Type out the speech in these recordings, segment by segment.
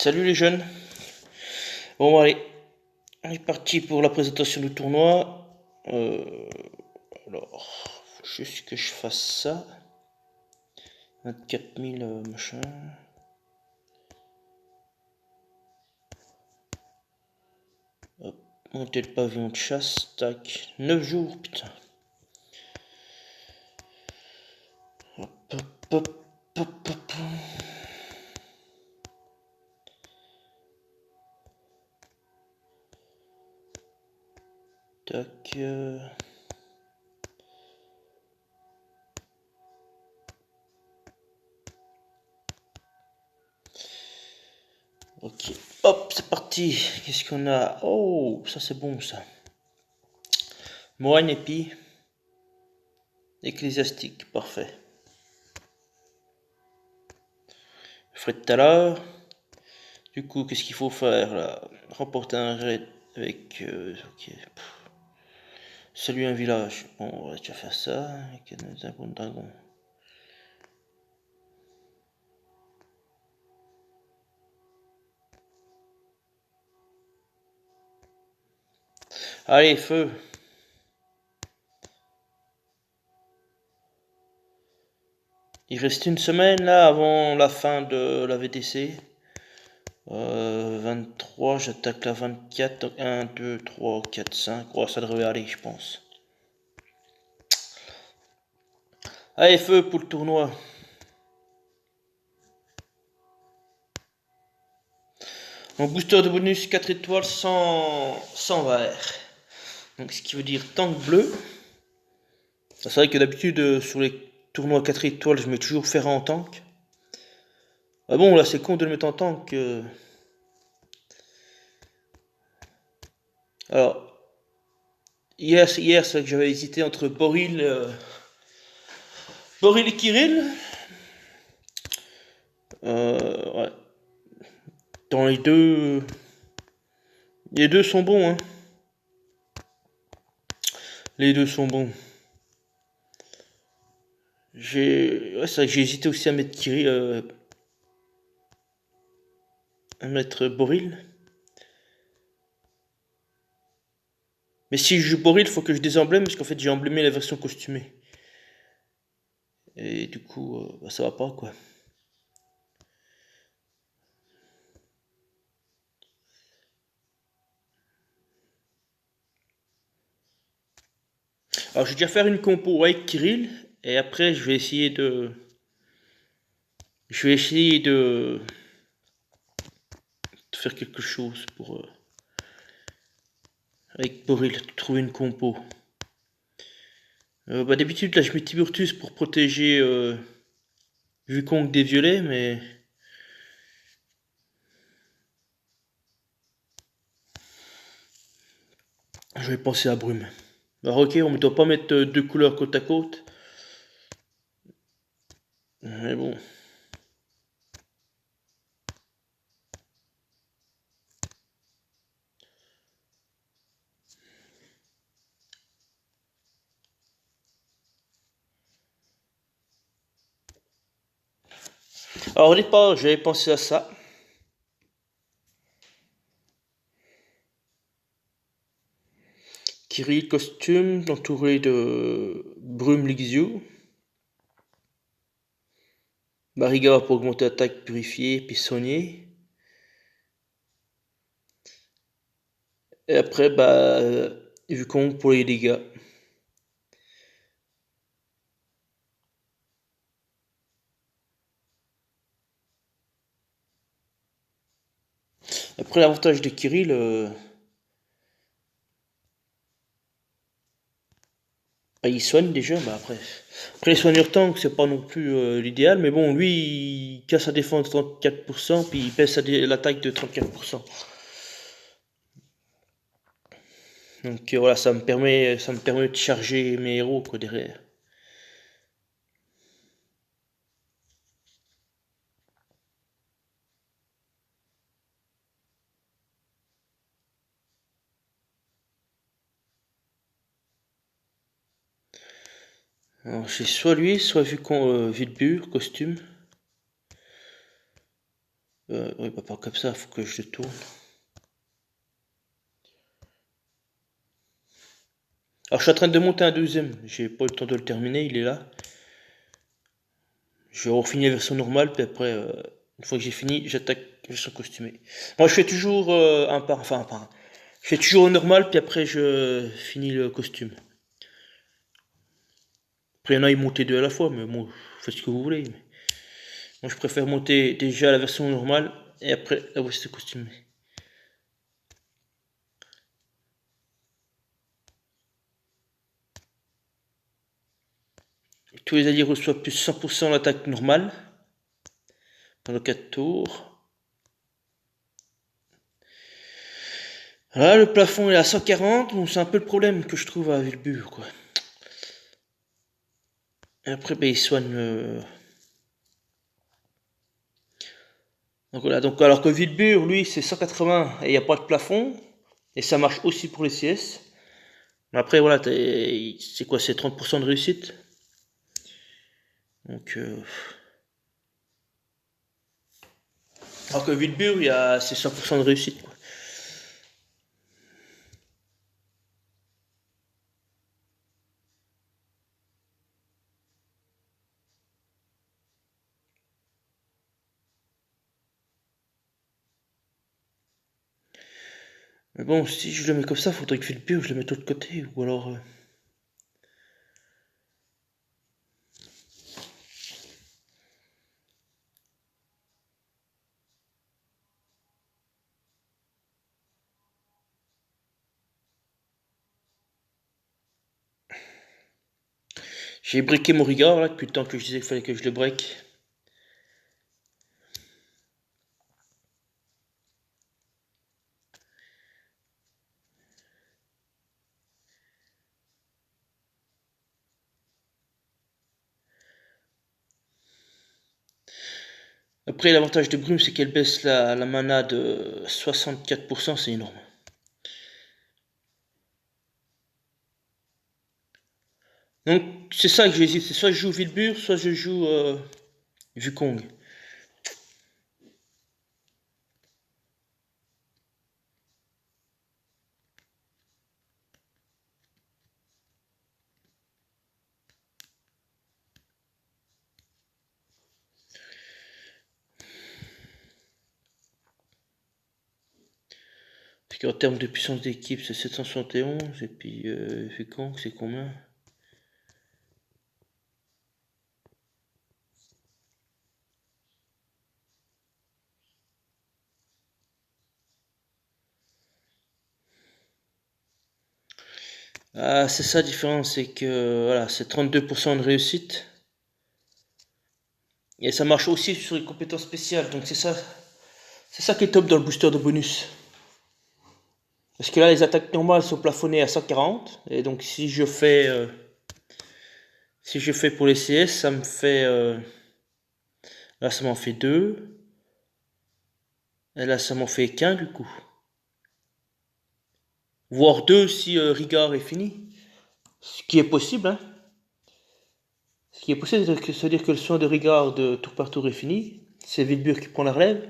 Salut les jeunes. Bon allez, on est parti pour la présentation du tournoi. Alors, faut juste que je fasse ça. 24 000 machin. Hop, monter le pavillon de chasse, tac. 9 jours, putain. Hop, hop, hop, hop, hop. Tac. Ok, hop, c'est parti. Qu'est-ce qu'on a? Oh, ça c'est bon ça. Moine épi. Ecclésiastique, parfait. Je ferai tout à l'heure. Du coup, qu'est-ce qu'il faut faire là? Remporter un raid avec. Ok. Salut un village. Bon, on va déjà faire ça. Avec un bon dragon. Allez, feu. Il reste une semaine là avant la fin de la VTC. 23, j'attaque la 24. Donc 1, 2, 3, 4, 5. Oh, ça devrait aller, je pense. Allez, feu pour le tournoi. Donc booster de bonus 4 étoiles sans vert. Donc ce qui veut dire tank bleu. C'est vrai que d'habitude sur les tournois 4 étoiles je mets toujours Ferrand en tank. Ah bon là c'est con de le mettre en tank. Alors hier c'est vrai que j'avais hésité entre Boril et Kirill. Ouais. Dans les deux sont bons hein. Les deux sont bons. Ouais, c'est vrai que j'ai hésité aussi à mettre Kirill, à mettre Boril. Mais si je joue Boril, il faut que je désemblème parce qu'en fait j'ai emblémé la version costumée. Et du coup, bah, ça va pas quoi. Alors je vais déjà faire une compo avec Kirill et après je vais essayer de faire quelque chose pour avec Boril, trouver une compo. Bah d'habitude là je mets Tiburtus pour protéger Wukong des violets, mais je vais penser à Brume. Alors ok, on ne doit pas mettre deux couleurs côte à côte. Mais bon. Alors au départ, j'avais pensé à ça. Kirill costume, entouré de Brume Lixiou. Bariga pour augmenter attaque purifiée, puis soigner. Et après, bah, Wukong pour les dégâts. Après, l'avantage de Kirill, bah, il soigne déjà. Bah, après les soigneurs tank, c'est pas non plus l'idéal. Mais bon, lui, il casse sa défense de 34%, puis il baisse l'attaque de 34%. Donc voilà, ça me permet de charger mes héros quoi, derrière. Alors j'ai soit lui, soit Villebur, costume. Oui, pas comme ça, faut que je le tourne. Alors je suis en train de monter un deuxième, j'ai pas eu le temps de le terminer, il est là. Je vais refiner la version normale, puis après, une fois que j'ai fini, j'attaque la version costumée. Moi je fais toujours un par, enfin un par un. Je fais toujours au normal, puis après je finis le costume. Après il y en a, ils montent deux à la fois, mais bon, faites ce que vous voulez. Moi je préfère monter déjà la version normale, et après la version costumée. Tous les alliés reçoivent plus 100% l'attaque normale pendant 4 tours. Là, le plafond est à 140, donc c'est un peu le problème que je trouve à Vilbur, quoi. Et après, ben, il soigne. Donc voilà, donc alors que Vilbur, lui, c'est 180 et il n'y a pas de plafond, et ça marche aussi pour les CS. Mais après, voilà, c'est quoi, c'est 30% de réussite. Donc, alors que Vilbur, c'est 100% de réussite, quoi. Mais bon, si je le mets comme ça, faudrait que Vilbur, je le mette de l'autre côté, ou alors. J'ai briqué mon Rigard, là, depuis le temps que je disais qu'il fallait que je le break. Après, l'avantage de Brume, c'est qu'elle baisse la mana de 64%, c'est énorme. Donc, c'est ça que j'hésite, c'est soit je joue Vilbur, soit je joue Wukong. Parce qu'en termes de puissance d'équipe, c'est 771, et puis Wukong, c'est combien? Ah, c'est ça la différence, c'est que voilà, c'est 32% de réussite. Et ça marche aussi sur les compétences spéciales, donc c'est ça qui est top dans le booster de bonus. Parce que là, les attaques normales sont plafonnées à 140, et donc si je fais pour les CS, ça me fait là ça m'en fait 2, et là ça m'en fait qu'un du coup. Voire 2 si Rigard est fini. Ce qui est possible, hein. Ce qui est possible, c'est-à-dire que le soin de Rigard de tour par tour est fini. C'est Vilbur qui prend la relève.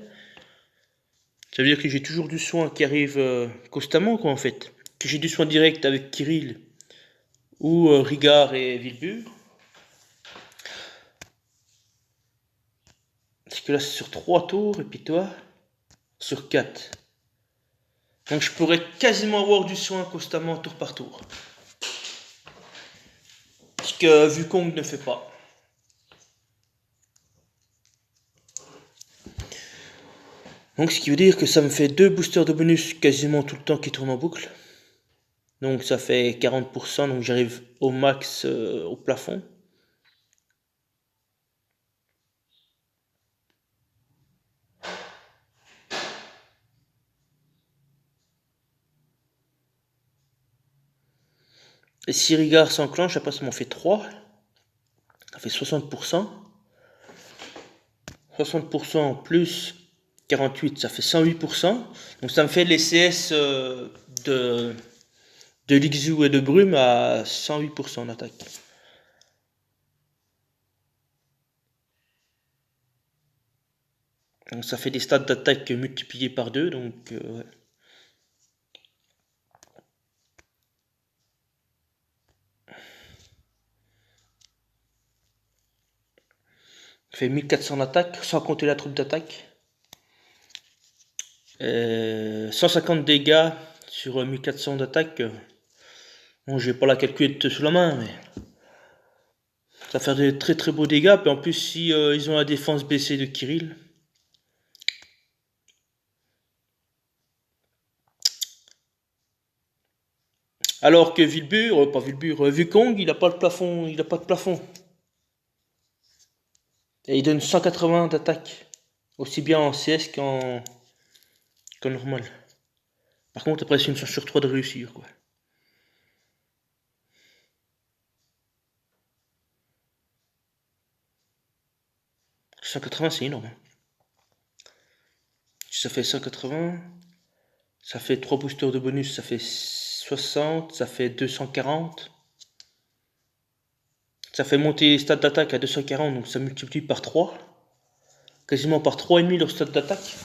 Ça veut dire que j'ai toujours du soin qui arrive constamment, quoi, en fait. Que j'ai du soin direct avec Kirill ou Rigard et Vilbur. Parce que là, c'est sur 3 tours, et puis toi, sur 4. Donc je pourrais quasiment avoir du soin constamment tour par tour. Ce que Wukong ne fait pas. Donc ce qui veut dire que ça me fait 2 boosters de bonus quasiment tout le temps qui tournent en boucle. Donc ça fait 40%, donc j'arrive au max au plafond. Et si Rigard s'enclenche, après ça m'en fait 3. Ça fait 60%. 60% plus 48, ça fait 108%. Donc ça me fait les CS de Lixu et de Brume à 108% en attaque. Donc ça fait des stats d'attaque multipliés par 2, donc ouais. Ça fait 1400 d'attaque, sans compter la troupe d'attaque. 150 dégâts sur 1400 d'attaque. Bon, j'ai pas la calculette sous la main, mais ça fait des très très beaux dégâts. Puis en plus, si ils ont la défense baissée de Kirill. Alors que pas Vilbur, Wukong, il a pas de plafond, il a pas de plafond. Et il donne 180 d'attaque. Aussi bien en CS qu'en normal. Par contre, après, c'est une chance sur 3 de réussir, quoi. « 180, c'est énorme. Si ça fait 180, ça fait 3 boosters de bonus, ça fait 60, ça fait 240. Ça fait monter les stats d'attaque à 240, donc ça multiplie par 3. Quasiment par 3,5 leur stats d'attaque.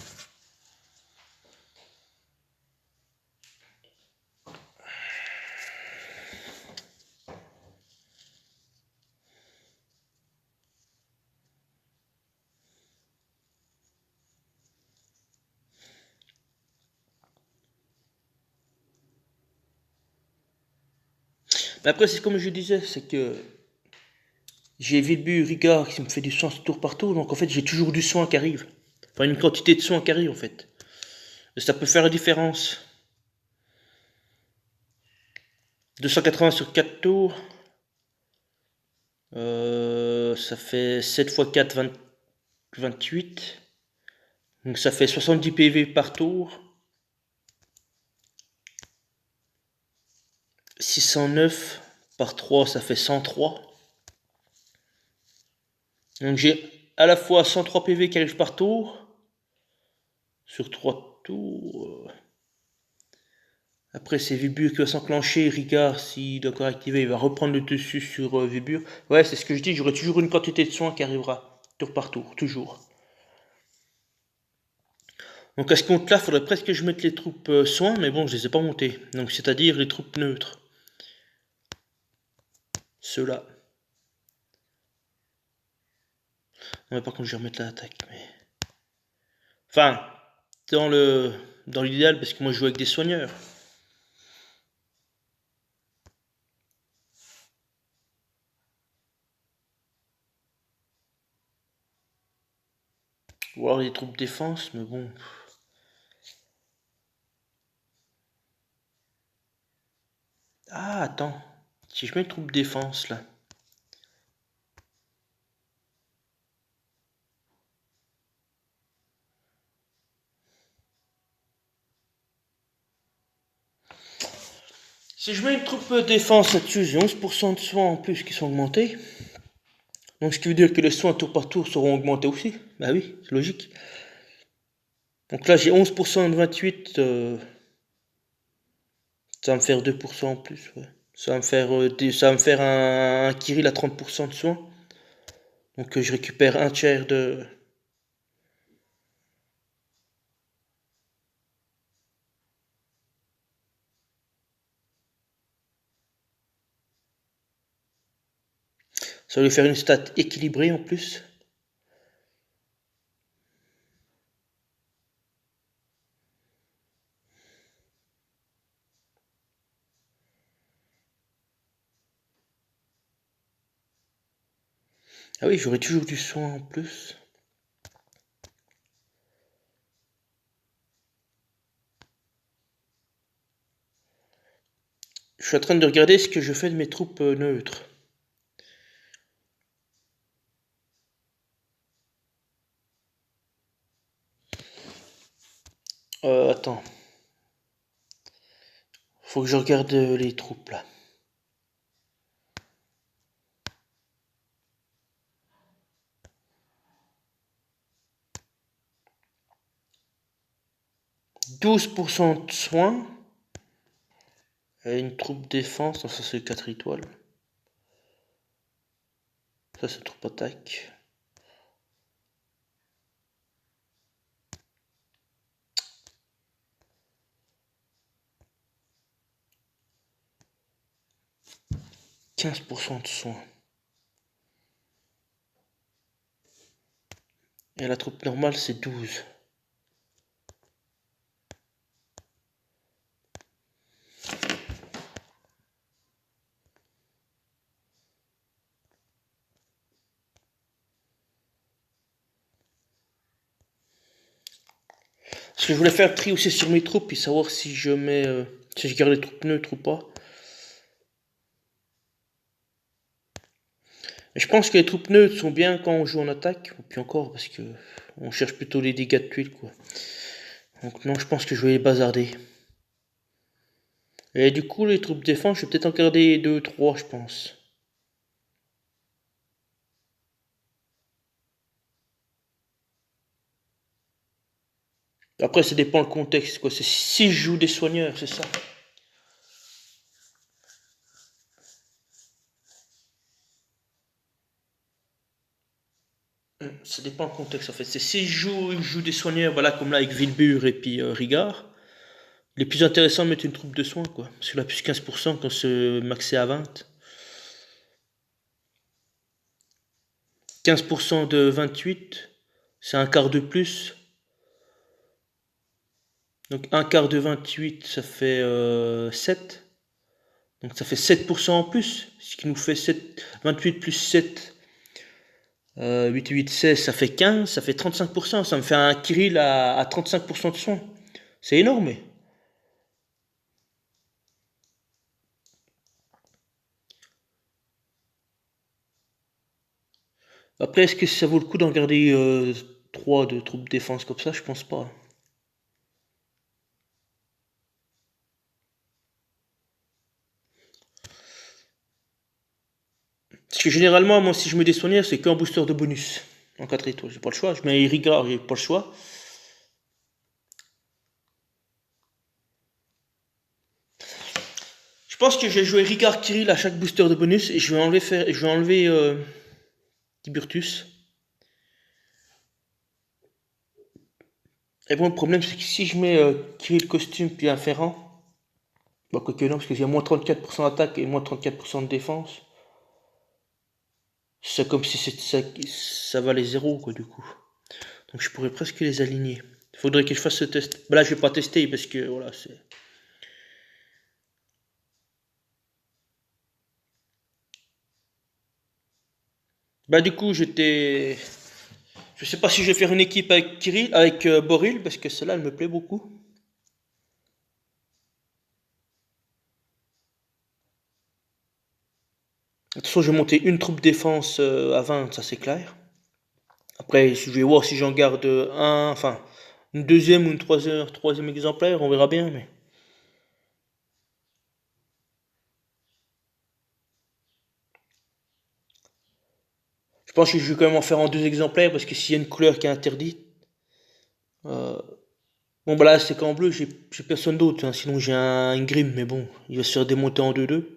Mais après, c'est comme je disais, c'est que j'ai Vilbur, Rigard qui me fait du soin tour par tour, donc en fait, j'ai toujours du soin qui arrive. Enfin, une quantité de soin qui arrive, en fait. Et ça peut faire la différence. 280 sur 4 tours. Ça fait 7 x 4, 28. Donc ça fait 70 PV par tour. 609 par 3, ça fait 103. Donc j'ai à la fois 103 PV qui arrivent par tour. Sur 3 tours. Après c'est Vibur qui va s'enclencher. Rigard, s'il doit encore activer, il va reprendre le dessus sur Vibur. Ouais, c'est ce que je dis, j'aurai toujours une quantité de soins qui arrivera. Tour par tour, toujours. Donc à ce compte-là, il faudrait presque que je mette les troupes soins, mais bon, je les ai pas montées. Donc c'est-à-dire les troupes neutres. Ceux-là. Non, mais par contre, je vais remettre l'attaque. Mais... Enfin, dans l'idéal, parce que moi je joue avec des soigneurs. Ou alors les troupes défense, mais bon. Ah, attends. Si je mets une troupe défense là. Si je mets une troupe défense là-dessus, j'ai 11% de soins en plus qui sont augmentés. Donc ce qui veut dire que les soins tour par tour seront augmentés aussi. Bah oui, c'est logique. Donc là j'ai 11% de 28. Ça va me faire 2% en plus, ouais. Ça va me faire un Kirill à 30% de soins. Donc je récupère un tiers de... Ça va lui faire une stat équilibrée en plus. Ah oui, j'aurais toujours du soin en plus. Je suis en train de regarder ce que je fais de mes troupes neutres. Attends. Faut que je regarde les troupes là. « 12% de soins. Et une troupe défense. Non, ça c'est 4 étoiles. Ça c'est troupe attaque. 15% de soin. Et la troupe normale, c'est 12. Parce que je voulais faire le tri aussi sur mes troupes et savoir si je mets, si je garde les troupes neutres ou pas. Et je pense que les troupes neutres sont bien quand on joue en attaque, ou puis encore parce que on cherche plutôt les dégâts de tuiles quoi. Donc non, je pense que je vais les bazarder. Et du coup, les troupes défense, je vais peut-être en garder 2, 3, je pense. Après, ça dépend le contexte, quoi. C'est si je joue des soigneurs, c'est ça. Ça dépend le contexte, en fait. C'est si je joue des soigneurs, voilà, comme là avec Vilbur et puis Rigard. Il est plus intéressant de mettre une troupe de soins, quoi. Parce que là, plus 15% quand c'est maxé à 20. 15% de 28, c'est un quart de plus. Donc un quart de 28, ça fait 7. Donc ça fait 7% en plus. Ce qui nous fait 7, 28 plus 7. 8, 8, 16, ça fait 15, ça fait 35%. Ça me fait un Kirill à 35% de soins. C'est énorme. Après, est-ce que ça vaut le coup d'en garder 3 de troupes défense comme ça? Je pense pas. Parce que généralement, moi, si je mets des soigneurs, c'est qu'un booster de bonus. En 4 étoiles, j'ai pas le choix. Je mets Irrigar, j'ai pas le choix. Je pense que je vais jouer Ricard Kirill à chaque booster de bonus et je vais enlever Tiburtus. Et bon, le problème, c'est que si je mets Kirill costume puis un ferrant, bah, quoique non, parce qu'il y a moins 34% d'attaque et moins 34% de défense. C'est comme si ça valait 0, quoi, du coup. Donc je pourrais presque les aligner. Il faudrait que je fasse ce test. Bah là, je vais pas tester parce que voilà, c'est. Bah du coup, j'étais. Je sais pas si je vais faire une équipe avec Kirill, avec Boril, parce que celle-là, elle me plaît beaucoup. De toute façon, je vais monter une troupe défense à 20, ça c'est clair. Après, je vais voir si j'en garde un, enfin, une deuxième ou une troisième exemplaire, on verra bien, mais. Je pense que je vais quand même en faire en 2 exemplaires, parce que s'il y a une couleur qui est interdite. euh, Bon, bah là, c'est qu'en bleu, j'ai personne d'autre, hein, sinon j'ai un Grim, mais bon, il va se faire démonter en 2-2.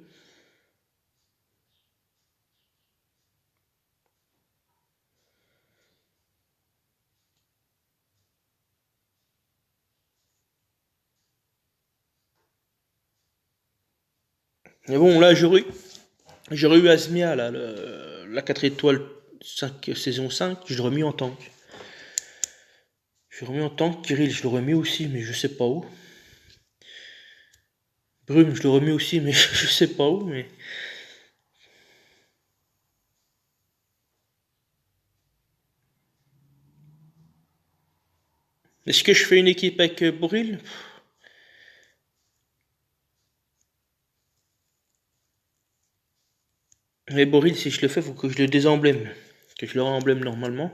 Mais bon, là, j'aurais eu Asmia, là, la 4 étoiles 5, saison 5, je l'aurais mis en tank. Je l'aurais mis en tank, Kirill, je l'aurais mis aussi, mais je sais pas où. Brume, je l'aurais mis aussi, mais je sais pas où, mais. Est-ce que je fais une équipe avec Boril? Mais Boril, si je le fais, faut que je le désemblème. Que je le remblème normalement.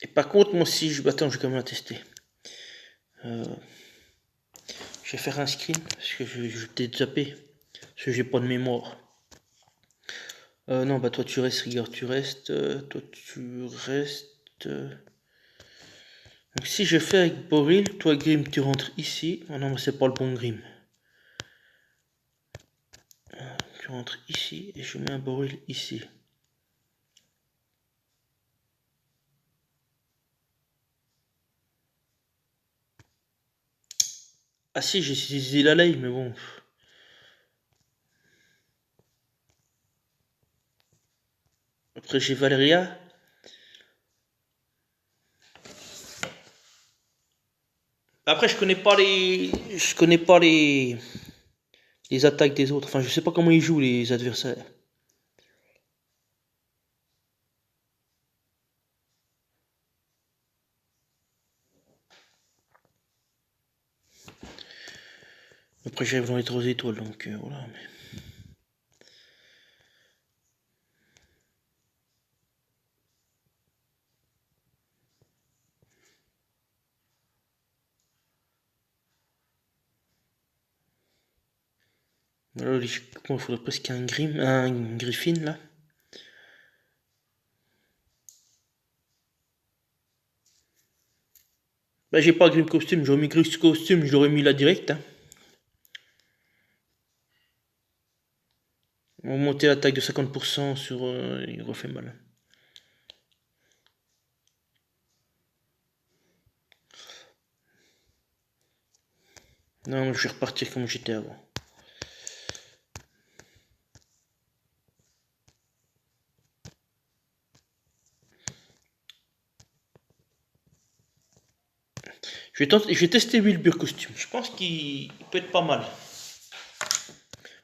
Et par contre, moi, si je. Attends, je vais quand même la tester. Euh, Je vais faire un screen, parce que je vais peut-être zapper. Parce que j'ai pas de mémoire. Non, bah toi tu restes, rigueur, tu restes. Toi tu restes. Donc si je fais avec Boril, toi Grim, tu rentres ici. Ah non, mais c'est pas le bon Grim. Tu rentres ici et je mets un Boril ici. Ah si, j'ai utilisé la lay, mais bon. Après j'ai Valeria. Après je connais pas les attaques des autres. Enfin, je sais pas comment ils jouent les adversaires. Après j'arrive dans les 3 étoiles, donc voilà. Voilà, il faudrait presque un Griffin là. Bah j'ai pas Grim costume, j'aurais mis Grim costume, je l'aurais mis là direct. Hein. On va monter l'attaque de 50% sur... il refait mal. Non, je vais repartir comme j'étais avant. Je vais tester Wilbur costume. Je pense qu'il peut être pas mal.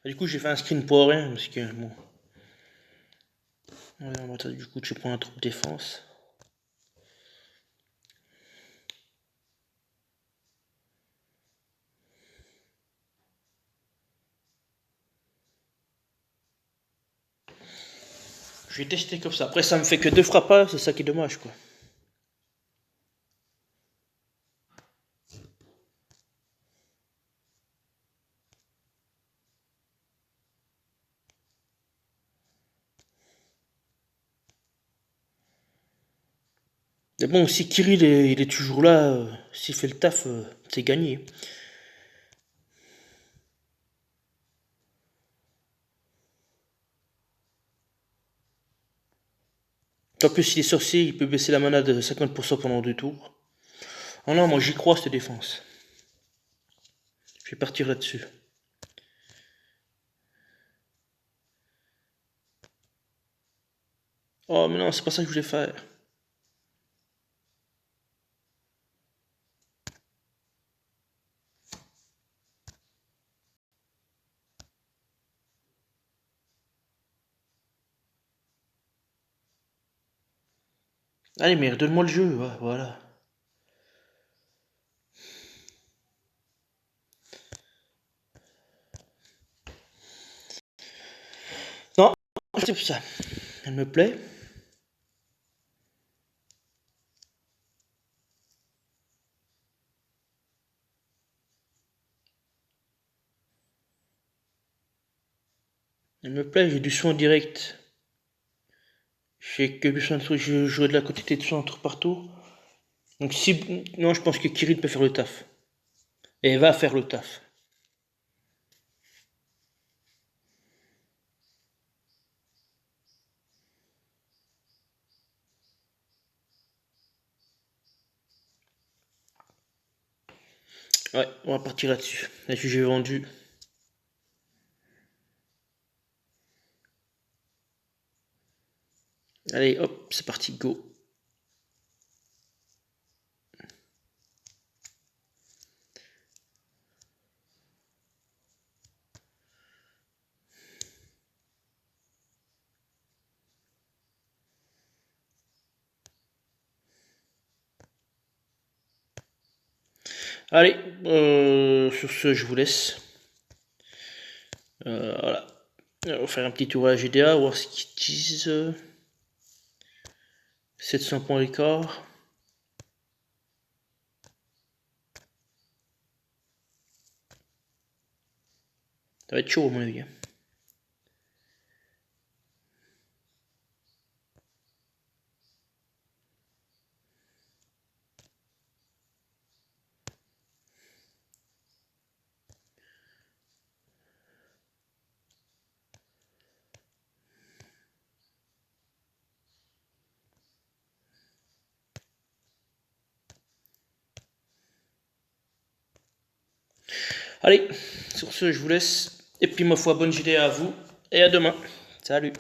Du coup, j'ai fait un screen pour rien parce que bon. Ouais, du coup, je prends un troupe défense. Je vais tester comme ça. Après, ça me fait que 2 frappas, c'est ça qui est dommage quoi. Mais bon, si Kirill il est toujours là, s'il fait le taf, c'est gagné. En plus, s'il est sorcier, il peut baisser la mana de 50% pendant 2 tours. Oh non, moi j'y crois cette défense. Je vais partir là-dessus. Oh, mais non, c'est pas ça que je voulais faire. Allez, mais redonne-moi le jeu, ouais, voilà. Non, c'est ça. Elle me plaît. Elle me plaît, j'ai du soin direct. J'ai que besoin de trucs, je jouais de la quantité de soins partout. Donc si... Non, je pense que Kirill peut faire le taf. Et elle va faire le taf. Ouais, on va partir là-dessus. Là-dessus, j'ai vendu. Allez, hop, c'est parti, go. Allez, sur ce, je vous laisse. Voilà. On va faire un petit tour à la GDA, voir ce qu'ils disent. 700 points d'écart. Ça va être chaud, à mon avis. Allez, sur ce, je vous laisse. Et puis, ma foi, bonne journée à vous. Et à demain. Salut.